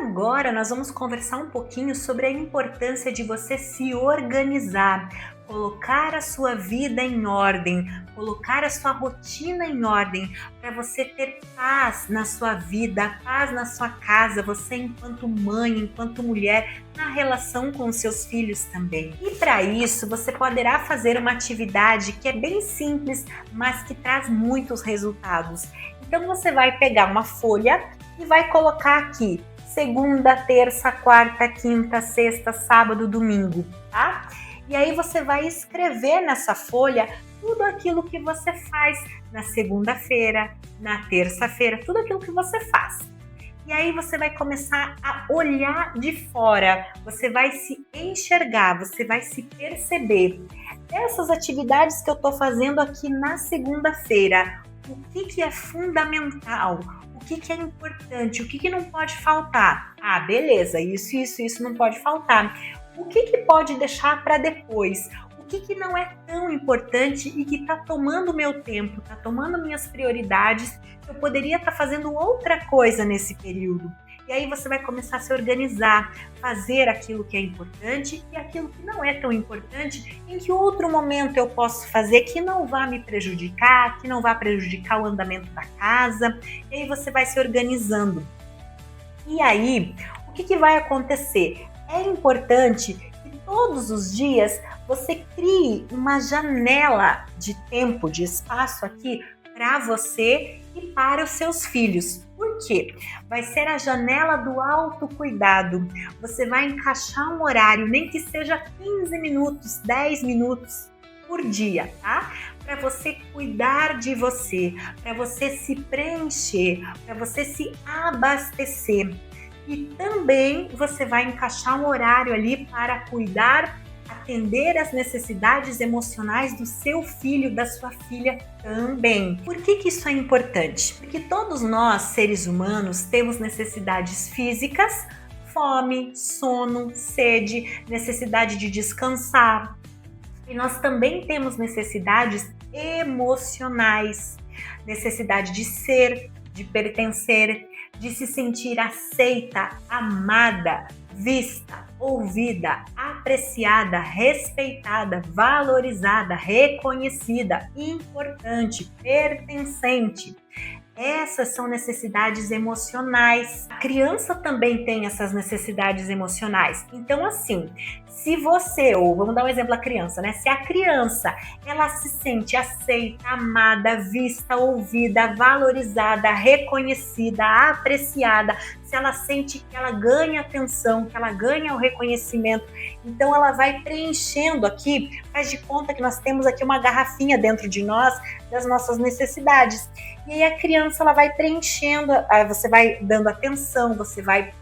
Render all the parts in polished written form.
agora nós vamos conversar um pouquinho sobre a importância de você se organizar, colocar a sua vida em ordem, colocar a sua rotina em ordem, para você ter paz na sua vida, paz na sua casa, você enquanto mãe, enquanto mulher, na relação com os seus filhos também. E para isso, você poderá fazer uma atividade que é bem simples, mas que traz muitos resultados. Então você vai pegar uma folha e vai colocar aqui segunda, terça, quarta, quinta, sexta, sábado, domingo, tá? E aí você vai escrever nessa folha tudo aquilo que você faz na segunda-feira, na terça-feira, tudo aquilo que você faz. E aí você vai começar a olhar de fora, você vai se enxergar, você vai se perceber. Essas atividades que eu tô fazendo aqui na segunda-feira, o que é fundamental? O que é importante? O que não pode faltar? Ah, beleza, isso não pode faltar. O que pode deixar para depois? O que não é tão importante e que está tomando meu tempo, está tomando minhas prioridades? Eu poderia estar fazendo outra coisa nesse período. E aí você vai começar a se organizar, fazer aquilo que é importante e aquilo que não é tão importante, em que outro momento eu posso fazer que não vá me prejudicar, que não vá prejudicar o andamento da casa. E aí você vai se organizando. E aí, o que vai acontecer? É importante que todos os dias você crie uma janela de tempo, de espaço aqui para você e para os seus filhos. Por quê? Vai ser a janela do autocuidado. Você vai encaixar um horário, nem que seja 15 minutos, 10 minutos por dia, tá? Para você cuidar de você, para você se preencher, para você se abastecer. E também você vai encaixar um horário ali para cuidar, atender às necessidades emocionais do seu filho, da sua filha também. Por que isso é importante? Porque todos nós, seres humanos, temos necessidades físicas, fome, sono, sede, necessidade de descansar. E nós também temos necessidades emocionais, necessidade de ser, de pertencer, de se sentir aceita, amada, vista, ouvida, apreciada, respeitada, valorizada, reconhecida, importante, pertencente. Essas são necessidades emocionais. A criança também tem essas necessidades emocionais. Então, assim, se você, ou vamos dar um exemplo da criança, né? Se a criança, ela se sente aceita, amada, vista, ouvida, valorizada, reconhecida, apreciada, se ela sente que ela ganha atenção, que ela ganha o reconhecimento, então ela vai preenchendo aqui, faz de conta que nós temos aqui uma garrafinha dentro de nós, das nossas necessidades. E aí a criança, ela vai preenchendo, aí você vai dando atenção, você vai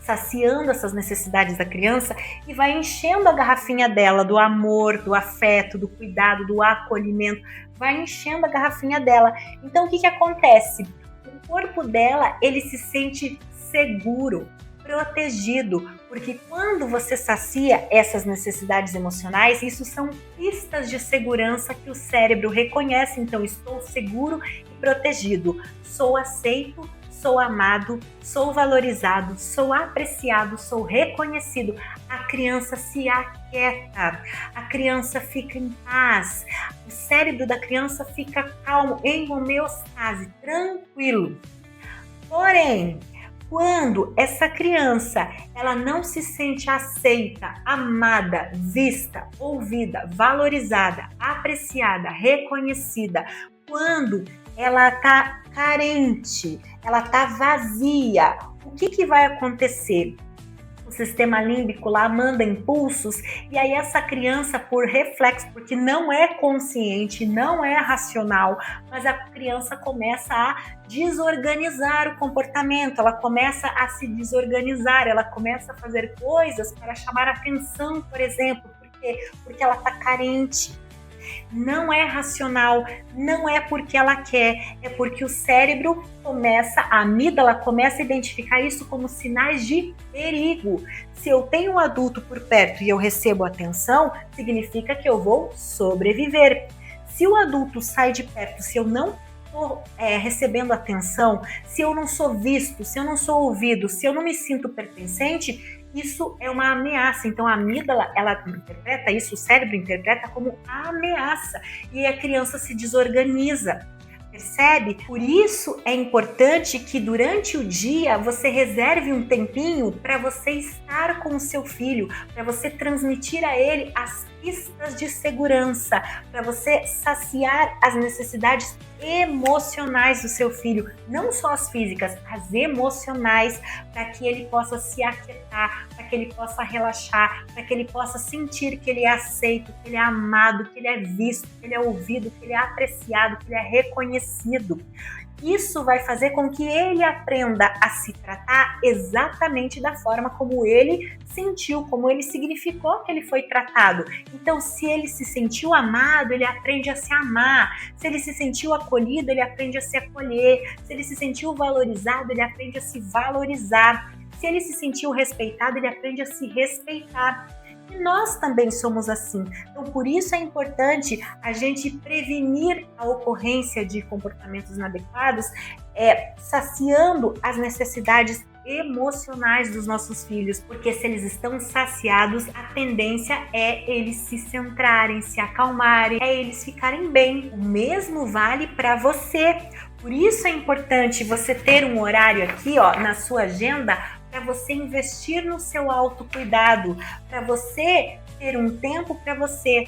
saciando essas necessidades da criança e vai enchendo a garrafinha dela do amor, do afeto, do cuidado, do acolhimento, vai enchendo a garrafinha dela. Então o que acontece? O corpo dela, ele se sente seguro, protegido, porque quando você sacia essas necessidades emocionais, isso são pistas de segurança que o cérebro reconhece. Então, estou seguro e protegido, sou aceito, sou amado, sou valorizado, sou apreciado, sou reconhecido. A criança se aquieta, a criança fica em paz, o cérebro da criança fica calmo, em homeostase, tranquilo. Porém, quando essa criança, ela não se sente aceita, amada, vista, ouvida, valorizada, apreciada, reconhecida, quando ela está carente, ela está vazia, o que vai acontecer? O sistema límbico lá manda impulsos e aí essa criança, por reflexo, porque não é consciente, não é racional, mas a criança começa a desorganizar o comportamento, ela começa a se desorganizar, ela começa a fazer coisas para chamar atenção, por exemplo, porque ela está carente. Não é racional, não é porque ela quer, é porque o cérebro começa, a amígdala começa a identificar isso como sinais de perigo. Se eu tenho um adulto por perto e eu recebo atenção, significa que eu vou sobreviver. Se o adulto sai de perto, se eu não estou recebendo atenção, se eu não sou visto, se eu não sou ouvido, se eu não me sinto pertencente, isso é uma ameaça. Então a amígdala, ela interpreta isso, o cérebro interpreta como ameaça, e a criança se desorganiza. Percebe? Por isso é importante que durante o dia você reserve um tempinho para você estar com o seu filho, para você transmitir a ele as pistas de segurança, para você saciar as necessidades emocionais do seu filho, não só as físicas, as emocionais, para que ele possa se aquietar, para que ele possa relaxar, para que ele possa sentir que ele é aceito, que ele é amado, que ele é visto, que ele é ouvido, que ele é apreciado, que ele é reconhecido. Isso vai fazer com que ele aprenda a se tratar exatamente da forma como ele sentiu, como ele significou que ele foi tratado. Então, se ele se sentiu amado, ele aprende a se amar. Se ele se sentiu acolhido, ele aprende a se acolher. Se ele se sentiu valorizado, ele aprende a se valorizar. Se ele se sentiu respeitado, ele aprende a se respeitar. E nós também somos assim. Então, por isso é importante a gente prevenir a ocorrência de comportamentos inadequados, saciando as necessidades emocionais dos nossos filhos, porque se eles estão saciados, a tendência é eles se centrarem, se acalmarem, é eles ficarem bem. O mesmo vale para você. Por isso é importante você ter um horário aqui, na sua agenda, para você investir no seu autocuidado, para você ter um tempo para você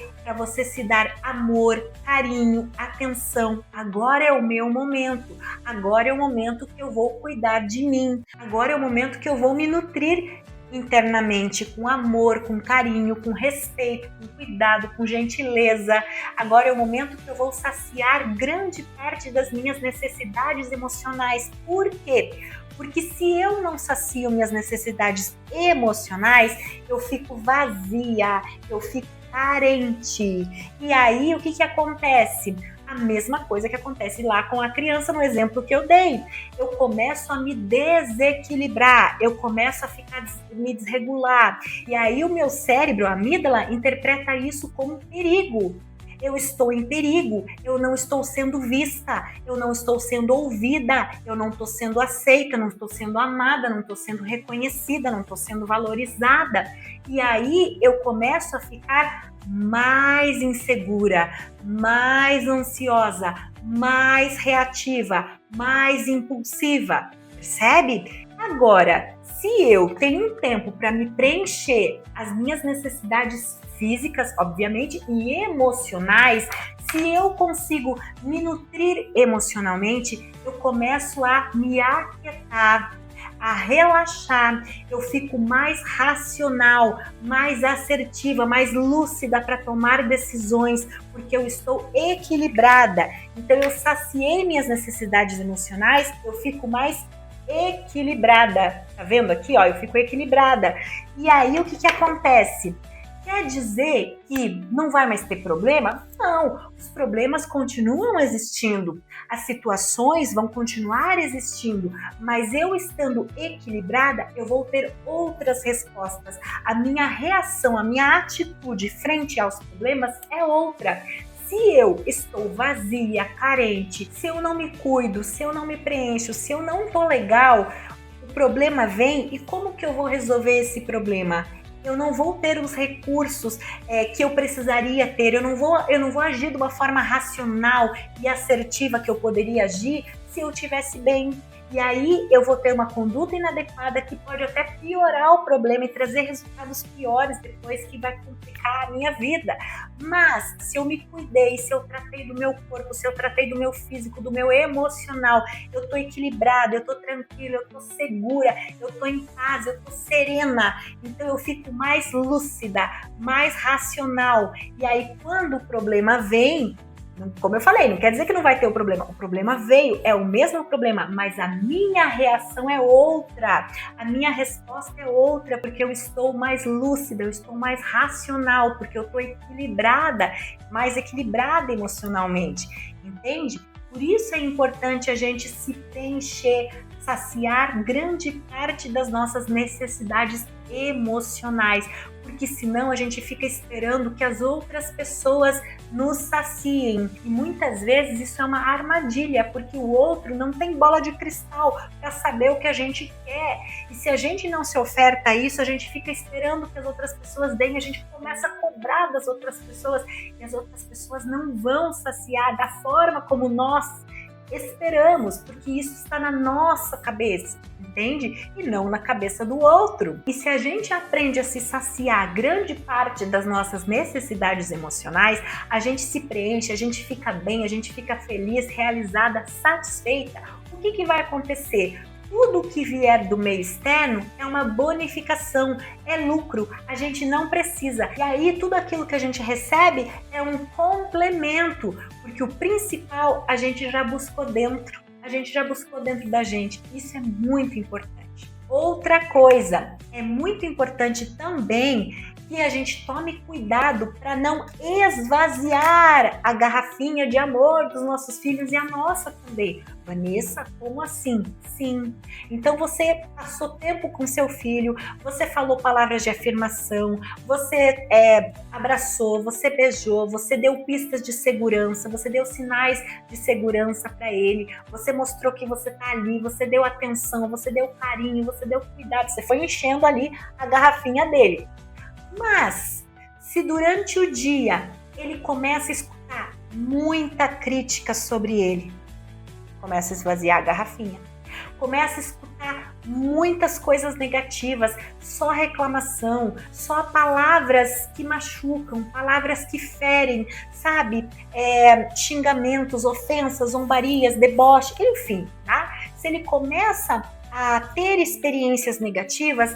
se dar amor, carinho, atenção. Agora é o meu momento, agora é o momento que eu vou cuidar de mim, agora é o momento que eu vou me nutrir internamente com amor, com carinho, com respeito, com cuidado, com gentileza. Agora é o momento que eu vou saciar grande parte das minhas necessidades emocionais. Por quê? Porque se eu não sacio minhas necessidades emocionais, eu fico vazia, eu fico carente. E aí, o que acontece? A mesma coisa que acontece lá com a criança no exemplo que eu dei. Eu começo a me desequilibrar, eu começo a me desregular. E aí o meu cérebro, a amígdala, interpreta isso como perigo. Eu estou em perigo, eu não estou sendo vista, eu não estou sendo ouvida, eu não estou sendo aceita, não estou sendo amada, não estou sendo reconhecida, não estou sendo valorizada. E aí eu começo a ficar mais insegura, mais ansiosa, mais reativa, mais impulsiva. Percebe? Agora, se eu tenho um tempo para me preencher as minhas necessidades físicas, obviamente, e emocionais, se eu consigo me nutrir emocionalmente, eu começo a me aquietar, a relaxar, eu fico mais racional, mais assertiva, mais lúcida para tomar decisões, porque eu estou equilibrada. Então eu saciei minhas necessidades emocionais, eu fico mais equilibrada. Tá vendo aqui, eu fico equilibrada. E aí o que acontece? Quer dizer que não vai mais ter problema? Não, os problemas continuam existindo, as situações vão continuar existindo, mas eu estando equilibrada, eu vou ter outras respostas. A minha reação, a minha atitude frente aos problemas é outra. Se eu estou vazia, carente, se eu não me cuido, se eu não me preencho, se eu não tô legal, o problema vem e como que eu vou resolver esse problema? Eu não vou ter os recursos que eu precisaria ter, eu não vou agir de uma forma racional e assertiva que eu poderia agir se eu estivesse bem. E aí eu vou ter uma conduta inadequada que pode até piorar o problema e trazer resultados piores depois, que vai complicar a minha vida. Mas se eu me cuidei, se eu tratei do meu corpo, se eu tratei do meu físico, do meu emocional, eu tô equilibrada, eu tô tranquila, eu tô segura, eu tô em paz, eu tô serena. Então eu fico mais lúcida, mais racional. E aí quando o problema vem, como eu falei, não quer dizer que não vai ter o problema veio, é o mesmo problema, mas a minha reação é outra, a minha resposta é outra, porque eu estou mais lúcida, eu estou mais racional, porque eu estou equilibrada, mais equilibrada emocionalmente, entende? Por isso é importante a gente se preencher, saciar grande parte das nossas necessidades emocionais, porque senão a gente fica esperando que as outras pessoas nos saciem. E muitas vezes isso é uma armadilha, porque o outro não tem bola de cristal para saber o que a gente quer. E se a gente não se oferta a isso, a gente fica esperando que as outras pessoas deem, a gente começa a cobrar das outras pessoas e as outras pessoas não vão saciar da forma como nós esperamos, porque isso está na nossa cabeça, entende? E não na cabeça do outro. E se a gente aprende a se saciar grande parte das nossas necessidades emocionais, a gente se preenche, a gente fica bem, a gente fica feliz, realizada, satisfeita. O que vai acontecer? Tudo que vier do meio externo é uma bonificação, é lucro, a gente não precisa. E aí tudo aquilo que a gente recebe é um complemento, porque o principal a gente já buscou dentro, da gente. Isso é muito importante. Outra coisa, é muito importante também que a gente tome cuidado para não esvaziar a garrafinha de amor dos nossos filhos e a nossa também. Vanessa, como assim? Sim. Então você passou tempo com seu filho, você falou palavras de afirmação, você abraçou, você beijou, você deu pistas de segurança, você deu sinais de segurança para ele, você mostrou que você tá ali, você deu atenção, você deu carinho, você deu cuidado, você foi enchendo ali a garrafinha dele. Mas, se durante o dia ele começa a escutar muita crítica sobre ele, começa a esvaziar a garrafinha, começa a escutar muitas coisas negativas, só reclamação, só palavras que machucam, palavras que ferem, sabe? Xingamentos, ofensas, zombarias, deboche, enfim, tá? Se ele começa a ter experiências negativas,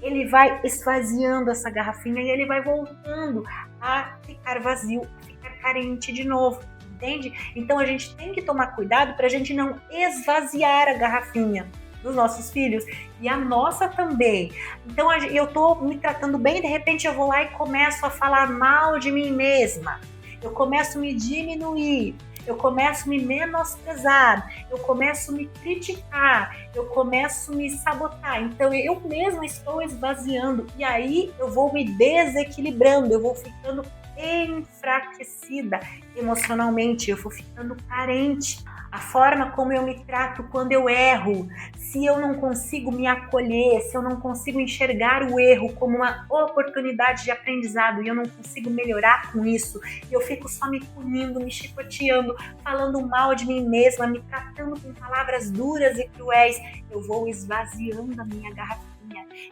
ele vai esvaziando essa garrafinha e ele vai voltando a ficar vazio, a ficar carente de novo, entende? Então a gente tem que tomar cuidado para a gente não esvaziar a garrafinha dos nossos filhos e a nossa também. Então eu tô me tratando bem, de repente eu vou lá e começo a falar mal de mim mesma, eu começo a me diminuir, eu começo a me menosprezar, eu começo a me criticar, eu começo a me sabotar. Então eu mesma estou esvaziando e aí eu vou me desequilibrando, eu vou ficando enfraquecida emocionalmente, eu vou ficando carente. A forma como eu me trato quando eu erro, se eu não consigo me acolher, se eu não consigo enxergar o erro como uma oportunidade de aprendizado e eu não consigo melhorar com isso, eu fico só me punindo, me chicoteando, falando mal de mim mesma, me tratando com palavras duras e cruéis, eu vou esvaziando a minha garrafinha.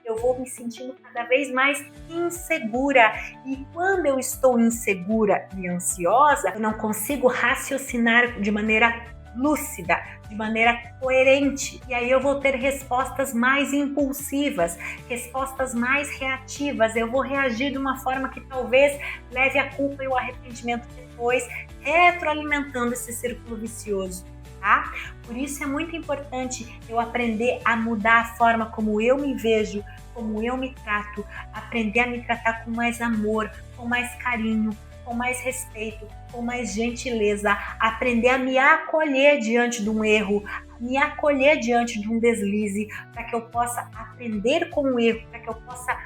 Eu vou me sentindo cada vez mais insegura. E quando eu estou insegura e ansiosa, eu não consigo raciocinar de maneira lúcida, de maneira coerente. E aí eu vou ter respostas mais impulsivas, respostas mais reativas. Eu vou reagir de uma forma que talvez leve a culpa e o arrependimento depois, retroalimentando esse círculo vicioso. Tá? Por isso é muito importante eu aprender a mudar a forma como eu me vejo, como eu me trato, aprender a me tratar com mais amor, com mais carinho, com mais respeito, com mais gentileza, aprender a me acolher diante de um erro, me acolher diante de um deslize, para que eu possa aprender com o erro, para que eu possa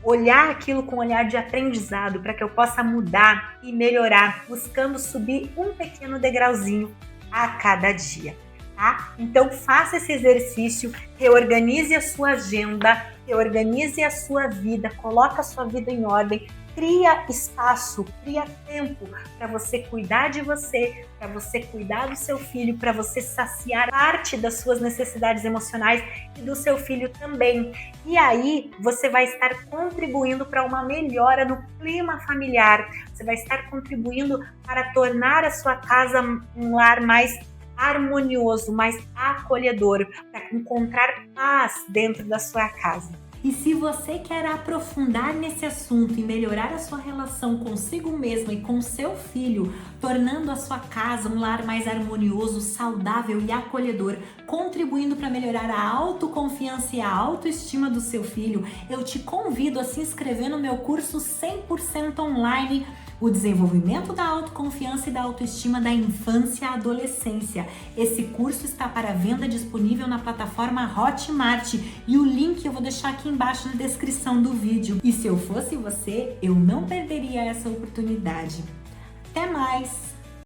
olhar aquilo com um olhar de aprendizado, para que eu possa mudar e melhorar, buscando subir um pequeno degrauzinho a cada dia, tá? Então faça esse exercício, reorganize a sua agenda, reorganize a sua vida, coloque a sua vida em ordem, cria espaço, cria tempo para você cuidar de você, para você cuidar do seu filho, para você saciar parte das suas necessidades emocionais e do seu filho também. E aí você vai estar contribuindo para uma melhora no clima familiar, você vai estar contribuindo para tornar a sua casa um lar mais harmonioso, mais acolhedor, para encontrar paz dentro da sua casa. E se você quer aprofundar nesse assunto e melhorar a sua relação consigo mesma e com seu filho, tornando a sua casa um lar mais harmonioso, saudável e acolhedor, contribuindo para melhorar a autoconfiança e a autoestima do seu filho, eu te convido a se inscrever no meu curso 100% online o desenvolvimento da autoconfiança e da autoestima da infância à adolescência. Esse curso está para venda disponível na plataforma Hotmart e o link eu vou deixar aqui embaixo na descrição do vídeo. E se eu fosse você, eu não perderia essa oportunidade. Até mais!